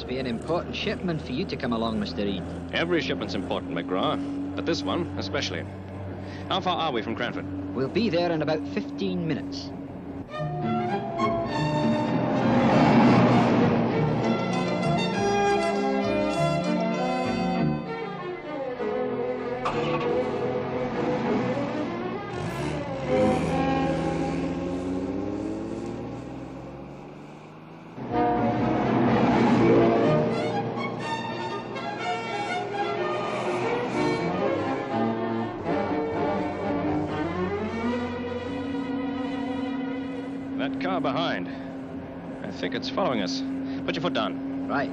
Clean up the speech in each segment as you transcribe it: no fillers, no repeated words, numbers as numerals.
Must be an important shipment for you to come along, Mr. Reed. Every shipment's important, McGraw, but this one especially. How far are we from Cranford? We'll be there in about 15 minutes. That car behind. I think it's following us. Put your foot down. Right.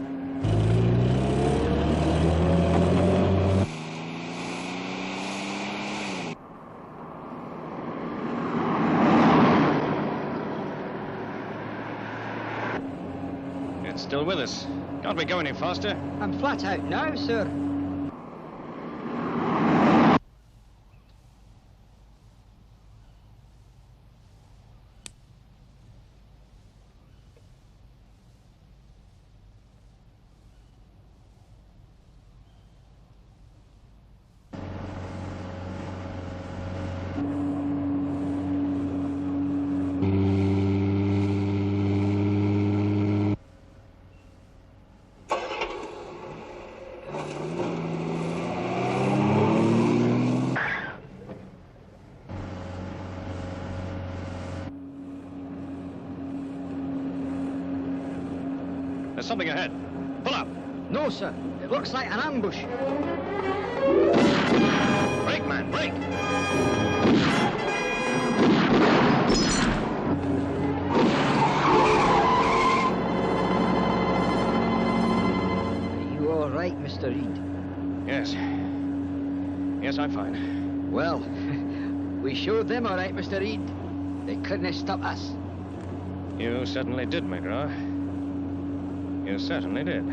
It's still with us. Can't we go any faster? I'm flat out now, sir. There's something ahead. Pull up. No, sir. It looks like an ambush. Brake, man, brake. Are you all right, Mr. Reed? Yes. Yes, I'm fine. Well, we showed them all right, Mr. Reed. They couldn't have stopped us. You certainly did, McGraw. You certainly did.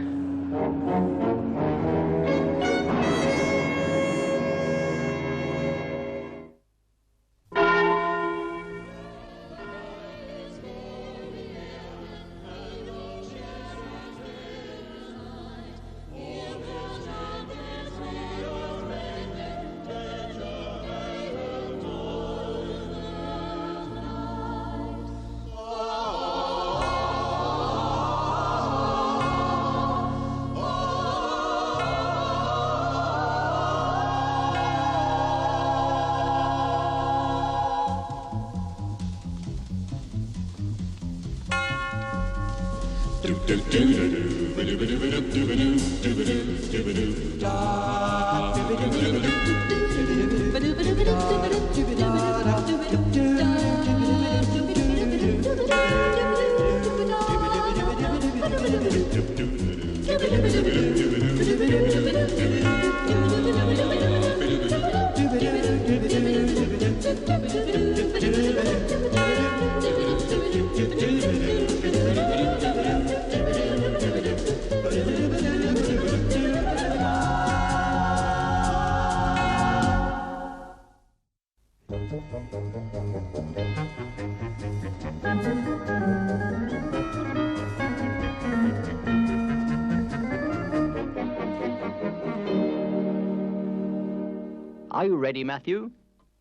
Are you ready, Matthew?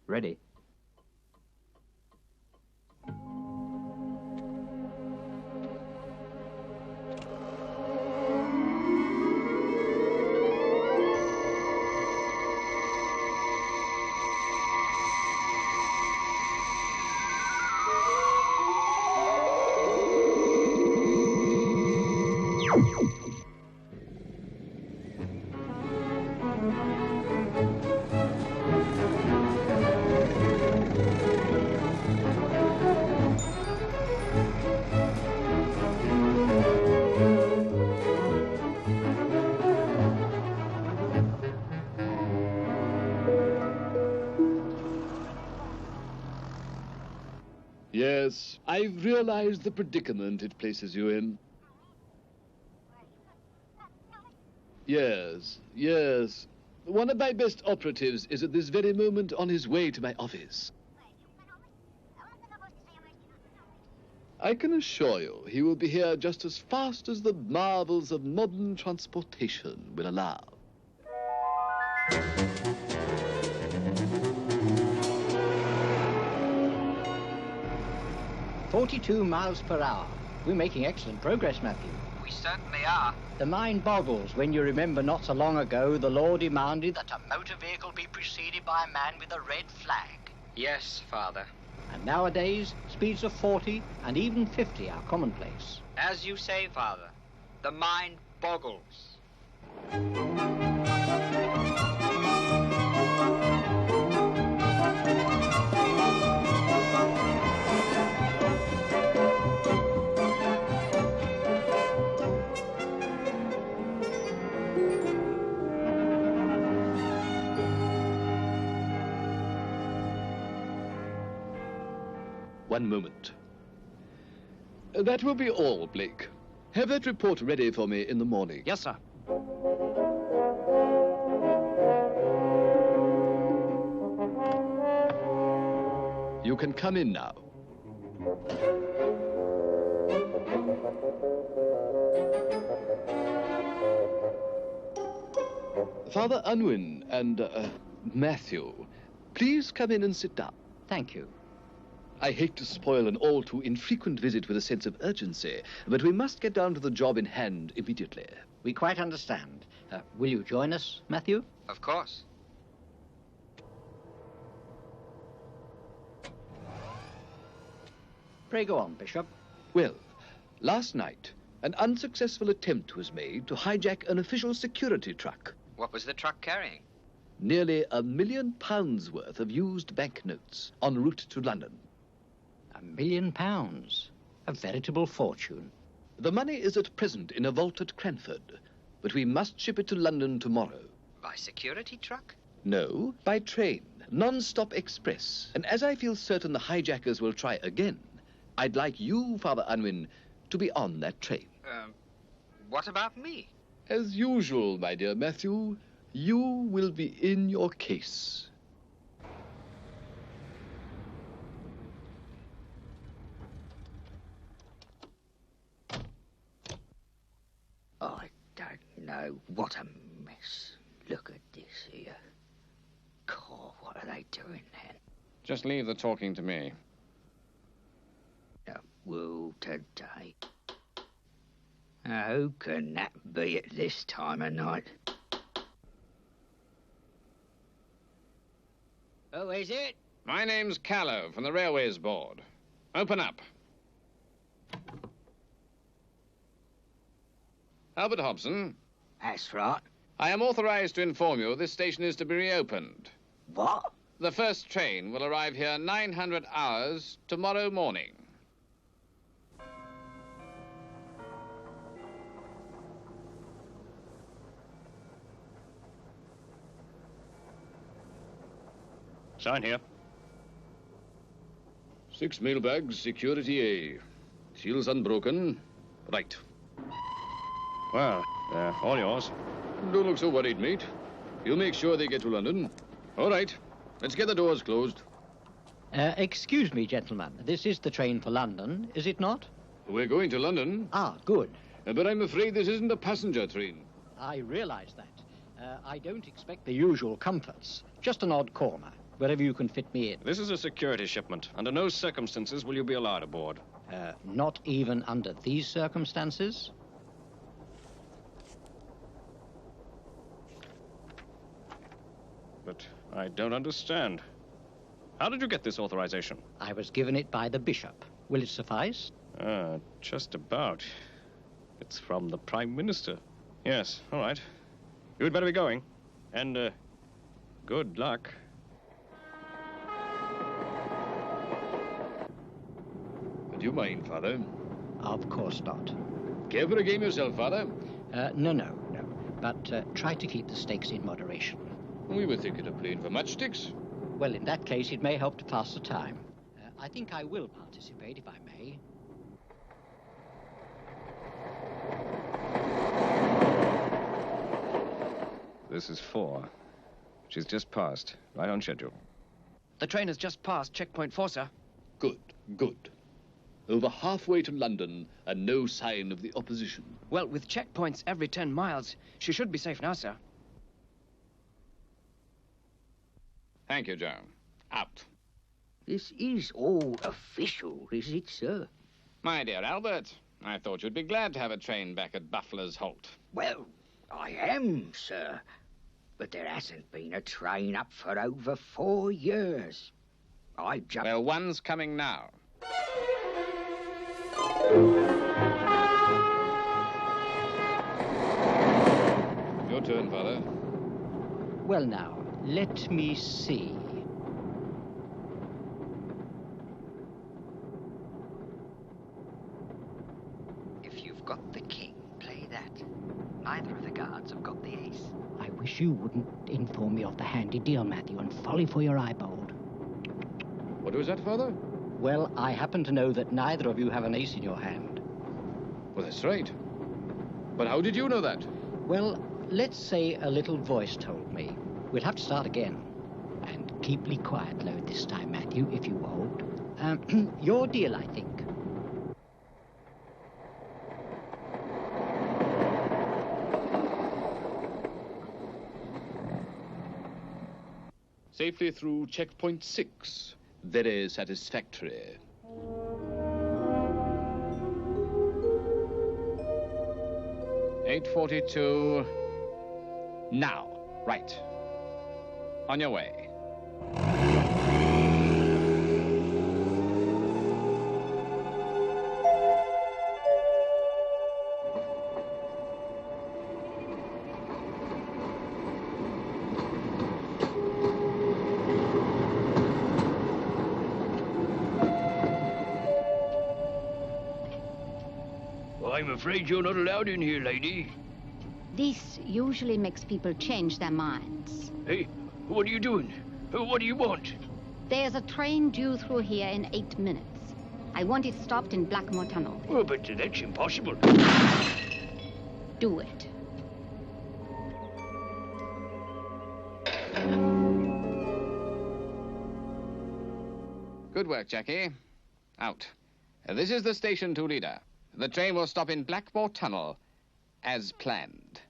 Ready. Yes, I've realized the predicament it places you in. Yes. One of my best operatives is at this very moment on his way to my office. I can assure you he will be here just as fast as the marvels of modern transportation will allow. 42 miles per hour. We're making excellent progress, Matthew. We certainly are. The mind boggles when you remember not so long ago the law demanded that a motor vehicle be preceded by a man with a red flag. Yes, Father. And nowadays, speeds of 40 and even 50 are commonplace. As you say, Father, the mind boggles. One moment. That will be all, Blake. Have that report ready for me in the morning. Yes, sir. You can come in now. Father Unwin and Matthew, please come in and sit down. Thank you. I hate to spoil an all too infrequent visit with a sense of urgency, but we must get down to the job in hand immediately. We quite understand. Will you join us, Matthew? Of course. Pray go on, Bishop. Well, last night, an unsuccessful attempt was made to hijack an official security truck. What was the truck carrying? Nearly £1 million worth of used banknotes en route to London. £1 million. A veritable fortune. The money is at present in a vault at Cranford, but we must ship it to London tomorrow. By security truck? No, by train, non-stop express. And as I feel certain the hijackers will try again, I'd like you, Father Unwin, to be on that train. What about me? As usual, my dear Matthew, you will be in your case. I don't know. What a mess. Look at this here. God, what are they doing then? Just leave the talking to me. A wool today. Now, who can that be at this time of night? Who is it? My name's Callow from the Railways Board. Open up. Albert Hobson. That's right. I am authorized to inform you this station is to be reopened. What? The first train will arrive here 900 hours tomorrow morning. Sign here. 6 mailbags, security A. Seals unbroken. Right. Well, they're all yours. Don't look so worried, mate. You'll make sure they get to London. All right. Let's get the doors closed. Excuse me, gentlemen. This is the train for London, is it not? We're going to London, Ah, good. but I'm afraid this isn't a passenger train. I realize that. I don't expect the usual comforts. Just an odd corner, wherever you can fit me in. This is a security shipment. Under no circumstances will you be allowed aboard. Not even under these circumstances? But I don't understand. How did you get this authorization? I was given it by the bishop. Will it suffice? Just about. It's from the Prime Minister. Yes, all right. You'd better be going. And, good luck. Do you mind, Father? Of course not. Care for a game yourself, Father? No. But try to keep the stakes in moderation. We were thinking of playing for matchsticks. Well, in that case, it may help to pass the time. I think I will participate, if I may. This is 4. She's just passed. Right on schedule. The train has just passed checkpoint 4, sir. Good. Over halfway to London, and no sign of the opposition. Well, with checkpoints every 10 miles, she should be safe now, sir. Thank you, Joe. Out. This is all official, is it, sir? My dear Albert, I thought you'd be glad to have a train back at Buffler's Halt. Well, I am, sir. But there hasn't been a train up for over 4 years. I've just... Well, one's coming now. Your turn, Father. Well, now, let me see. If you've got the king, play that. Neither of the guards have got the ace. I wish you wouldn't inform me of the handy deal, Matthew, and folly for your eyeball. What was that, Father? Well, I happen to know that neither of you have an ace in your hand. Well, that's right. But how did you know that? Well, let's say a little voice told me. We'll have to start again. And keeply quiet load this time, Matthew, if you won't. Your deal, I think. Safely through checkpoint 6. Very satisfactory. $8.42. Now. Right. On your way. I'm afraid you're not allowed in here, lady. This usually makes people change their minds. Hey, what are you doing? What do you want? There's a train due through here in 8 minutes. I want it stopped in Blackmore Tunnel. Oh, but that's impossible. Do it. Good work, Jackie. Out. This is the station to leader. The train will stop in Blackmore Tunnel, as planned.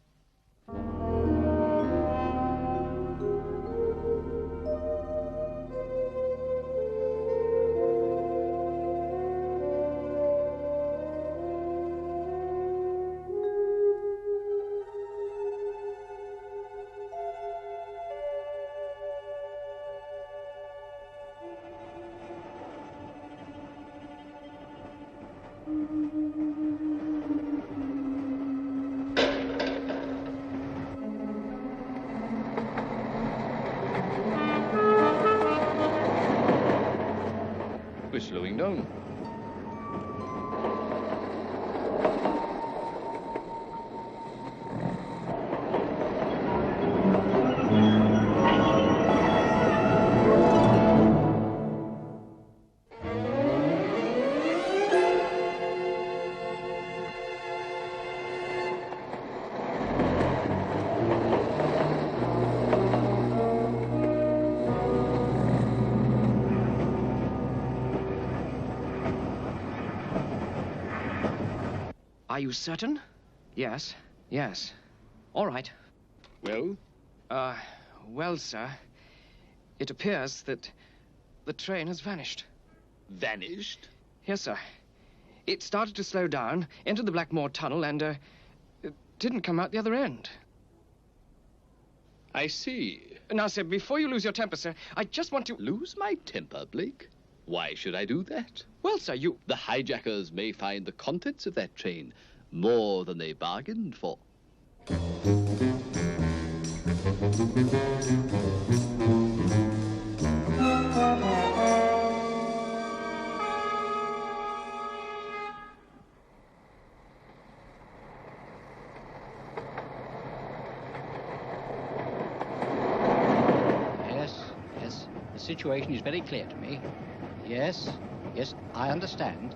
We're slowing down. Are you certain? Yes, yes. All right. Well? Well, sir, it appears that the train has vanished. Vanished? Yes, sir. It started to slow down, entered the Blackmore Tunnel, and, it didn't come out the other end. I see. Now, sir, before you lose your temper, sir, I just want to... Lose my temper, Blake? Why should I do that? Well, sir, you... The hijackers may find the contents of that train more than they bargained for. Yes. The situation is very clear to me. Yes, I understand.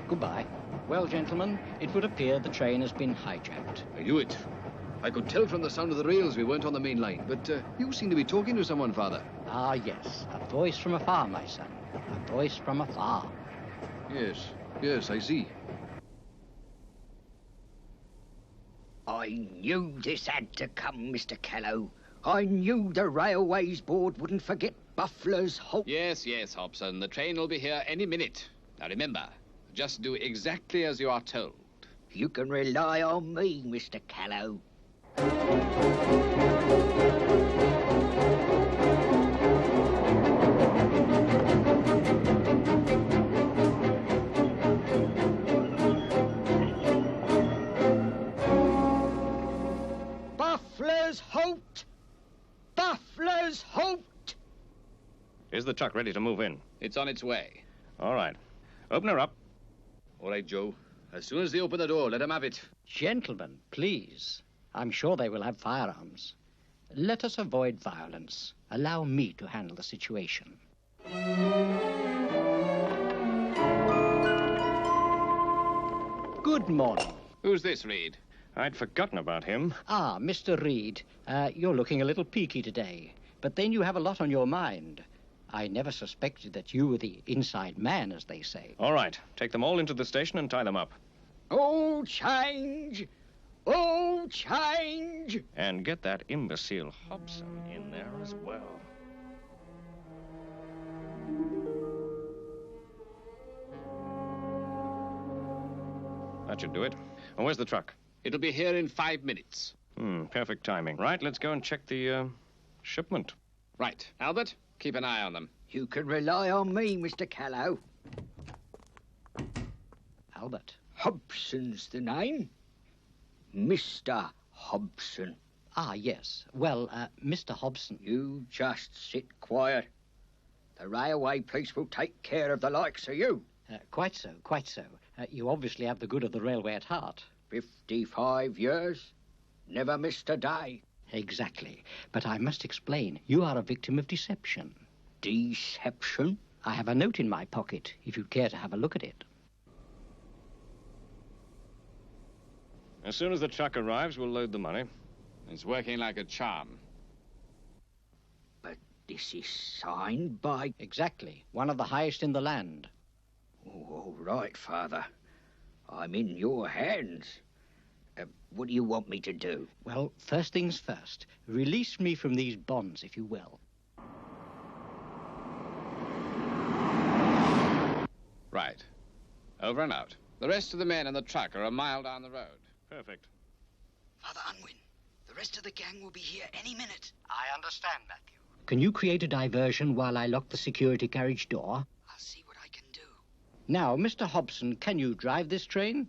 Goodbye. Well, gentlemen, it would appear the train has been hijacked. I knew it. I could tell from the sound of the rails we weren't on the main line, but you seem to be talking to someone, Father. Ah, yes. A voice from afar, my son. A voice from afar. Yes, I see. I knew this had to come, Mr. Callow. I knew the Railways Board wouldn't forget Buffler's Halt. Yes, Hobson. The train will be here any minute. Now remember, just do exactly as you are told. You can rely on me, Mr. Callow. Buffler's Halt! Buffler's Halt! Is the truck ready to move in? It's on its way. All right. Open her up. All right, Joe. As soon as they open the door, let them have it. Gentlemen, please. I'm sure they will have firearms. Let us avoid violence. Allow me to handle the situation. Good morning. Who's this, Reed? I'd forgotten about him. Ah, Mr. Reed, you're looking a little peaky today. But then you have a lot on your mind. I never suspected that you were the inside man, as they say. All right. Take them all into the station and tie them up. All change! All change! And get that imbecile Hobson in there as well. That should do it. And where's the truck? It'll be here in 5 minutes. Perfect timing. Right, let's go and check the, shipment. Right. Albert, keep an eye on them. You can rely on me, Mr. Callow. Albert. Hobson's the name. Mr. Hobson. Ah, yes. Well, Mr. Hobson. You just sit quiet. The railway police will take care of the likes of you. Quite so, quite so. You obviously have the good of the railway at heart. 55 years. Never missed a day. Exactly. But I must explain. You are a victim of deception. Deception? I have a note in my pocket, if you'd care to have a look at it. As soon as the truck arrives, we'll load the money. It's working like a charm. But this is signed by... Exactly. One of the highest in the land. Oh, all right, Father. I'm in your hands. What do you want me to do? Well, first things first. Release me from these bonds, if you will. Right. Over and out. The rest of the men in the truck are a mile down the road. Perfect. Father Unwin, the rest of the gang will be here any minute. I understand, Matthew. Can you create a diversion while I lock the security carriage door? I'll see what I can do. Now, Mr. Hobson, can you drive this train?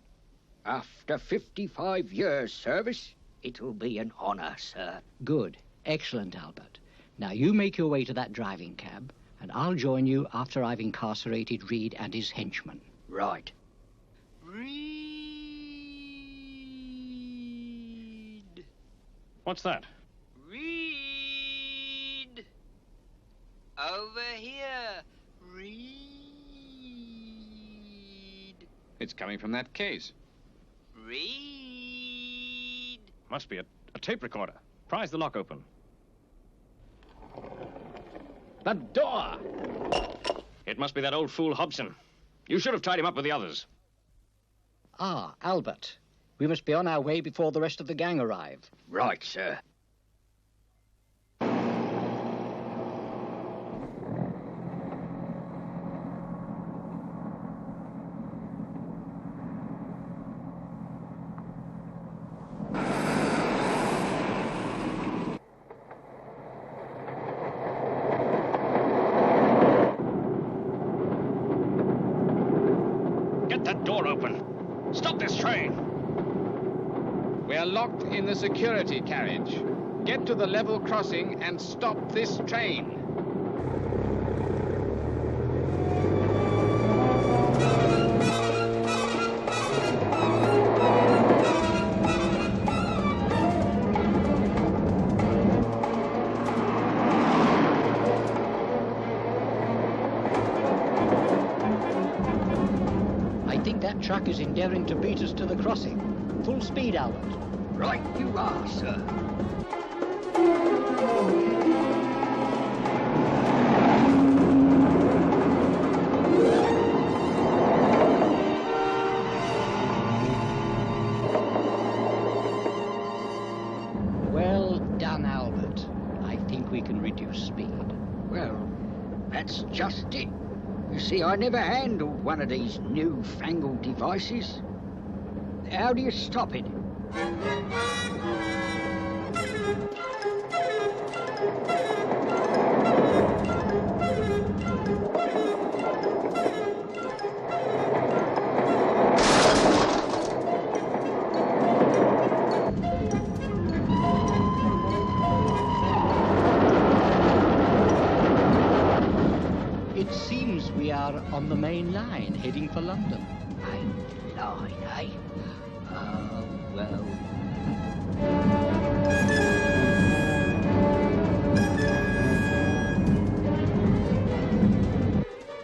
After 55 years' service, it'll be an honor, sir. Good. Excellent, Albert. Now, you make your way to that driving cab, and I'll join you after I've incarcerated Reed and his henchmen. Right. Reed! What's that? Reed! Over here! Reed! It's coming from that case. Reed! Must be a tape recorder. Prise the lock open. The door! It must be that old fool Hobson. You should have tied him up with the others. Ah, Albert. We must be on our way before the rest of the gang arrive. Right, sir. Get that door open. Stop this train. We are locked in the security carriage. Get to the level crossing and stop this train. I think that truck is endeavoring to beat us to the crossing. Full speed, Albert. Right you are, sir. See, I never handled one of these newfangled devices. How do you stop it? It seems we are on the main line, heading for London. Main line, eh? Oh, well.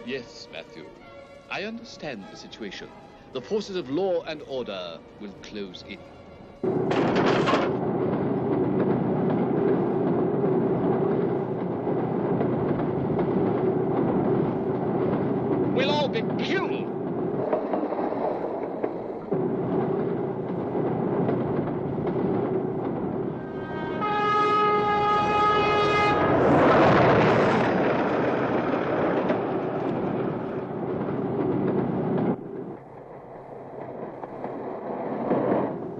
Yes, Matthew. I understand the situation. The forces of law and order will close in. We'll all be killed.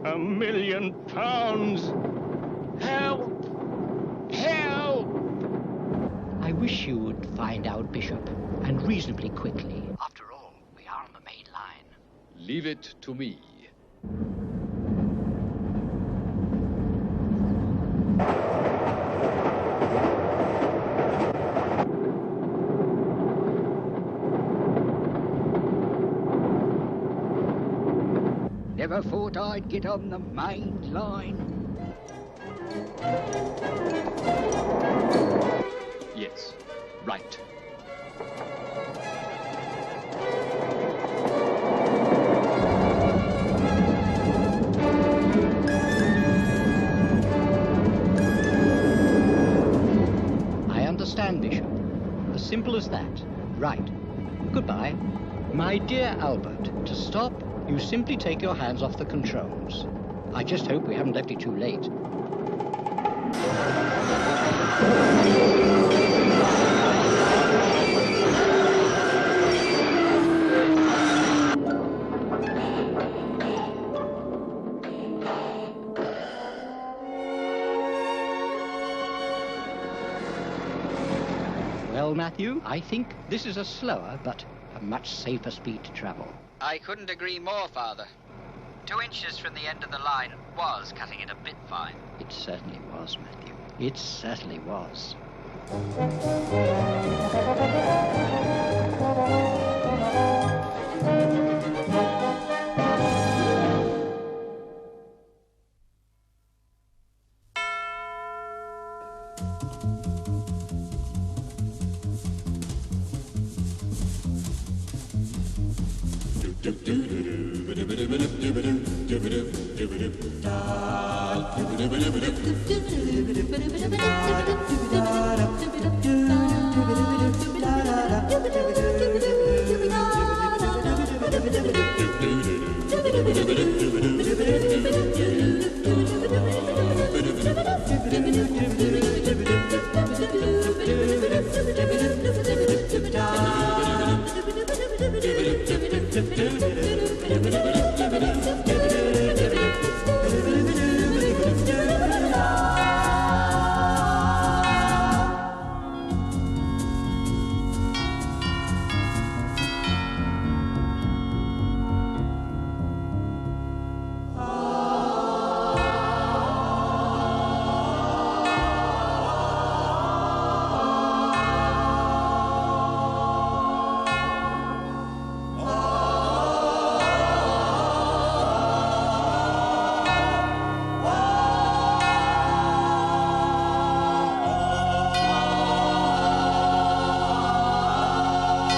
£1 million! Help! Help! I wish you would find out, Bishop, and reasonably quickly. After all, we are on the main line. Leave it to me. Never thought I'd get on the main line. Yes, right. I understand, Bishop. As simple as that. Right. Goodbye. My dear Albert, to stop, you simply take your hands off the controls. I just hope we haven't left it too late. Well, Matthew, I think this is a slower but a much safer speed to travel. I couldn't agree more, Father. 2 inches from the end of the line was cutting it a bit fine. It certainly was, Matthew. It certainly was. Do